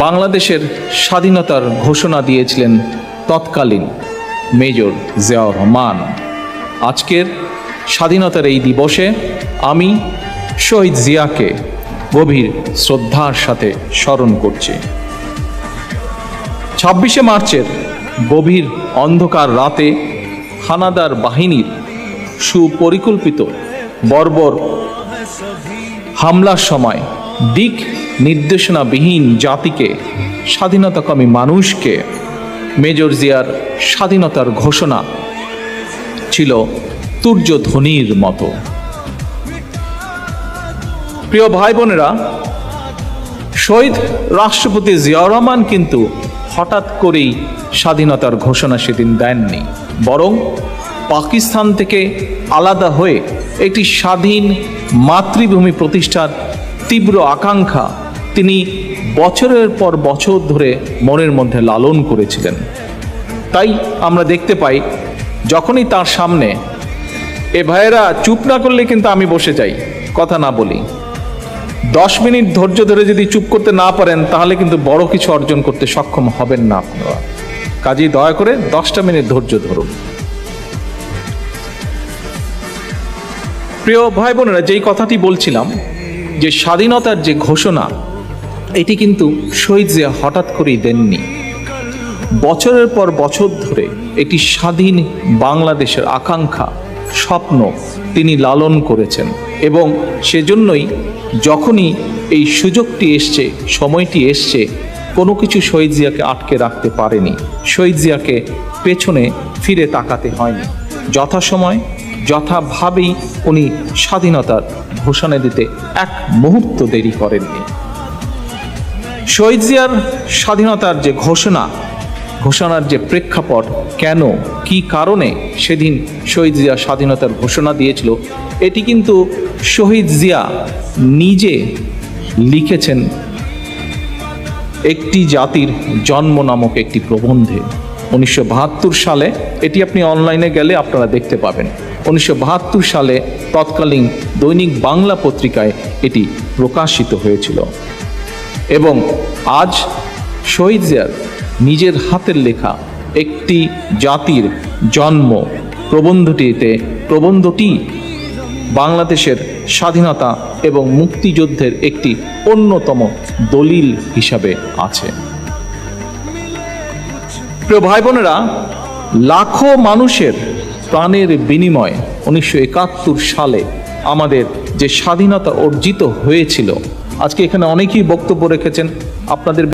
বাংলাদেশের স্বাধীনতার ঘোষণা দিয়েছিলেন তৎকালীন মেজর জিয়াউর রহমান। আজকের স্বাধীনতার এই দিবসে আমি শহীদ জিয়াকে গভীর শ্রদ্ধার সাথে স্মরণ করছি। 26শে মার্চের গভীর অন্ধকার রাতে হানাদার বাহিনীর সুপরিকল্পিত বর্বর হামলার সময় দিক নির্দেশনাবিহীন জাতিকে, স্বাধীনতাকামী মানুষকে মেজর জিয়ার স্বাধীনতার ঘোষণা ছিল তুর্যধ্বনির মতো। প্রিয় ভাই বোনেরা, শহীদ রাষ্ট্রপতি জিয়াউর রহমান কিন্তু হঠাৎ করেই স্বাধীনতার ঘোষণা সেদিন দেননি, বরং পাকিস্তান থেকে আলাদা হয়ে একটি স্বাধীন মাতৃভূমি প্রতিষ্ঠার তীব্র আকাঙ্ক্ষা তিনি বছরের পর বছর ধরে মনের মধ্যে লালন করেছিলেন। তাই আমরা দেখতে পাই, যখনই তার সামনে এ ভাইয়েরা চুপ না করলে কিন্তু আমি বসে যাই, কথা না বলি। 10 মিনিট ধৈর্য ধরে যদি চুপ করতে না পারেন, তাহলে কিন্তু বড় কিছু অর্জন করতে সক্ষম হবেন না আপনারা। কাজেই দয়া করে 10টা মিনিট ধৈর্য ধরুন। প্রিয় ভাই বোনেরা, যেই কথাটি বলছিলাম যে স্বাধীনতার যে ঘোষণা, এটি কিন্তু শহীদ জিয়া হঠাৎ করেই দেননি। বছরের পর বছর ধরে একটি স্বাধীন বাংলাদেশের আকাঙ্ক্ষা, স্বপ্ন তিনি লালন করেছেন, এবং সেজন্যই যখনই এই সুযোগটি এসছে, সময়টি এসছে, কোনো কিছু শহীদ জিয়াকে আটকে রাখতে পারেনি। শহীদ জিয়াকে পেছনে ফিরে তাকাতে হয়নি। যথাসময় যথাভাবেই উনি স্বাধীনতার ঘোষণা দিতে এক মুহূর্ত দেরি করেননি। শহীদ জিয়ার স্বাধীনতার যে ঘোষণার যে প্রেক্ষাপট, কেন কি কারণে সেদিন শহীদ জিয়া স্বাধীনতার ঘোষণা দিয়েছিল, এটি কিন্তু শহীদ জিয়া নিজে লিখেছেন একটি জাতির জন্ম নামক একটি প্রবন্ধে। 1972 সালে, এটি আপনি অনলাইনে গেলে আপনারা দেখতে পাবেন। 1972 সালে তৎকালীন দৈনিক বাংলা পত্রিকায় এটি প্রকাশিত হয়েছিল, এবং আজ শহীদ জিয়ার নিজের হাতের লেখা একটি জাতির জন্ম প্রবন্ধটি বাংলাদেশের স্বাধীনতা এবং মুক্তিযুদ্ধের একটি অন্যতম দলিল হিসাবে আছে। প্রিয় ভাই বোনেরা, লাখো মানুষের প্রাণের বিনিময়ে 1971 সালে আমাদের যে স্বাধীনতা অর্জিত হয়েছিল, আজকে এখানে অনেকেই বক্তব্য রেখেছেন, আপনাদের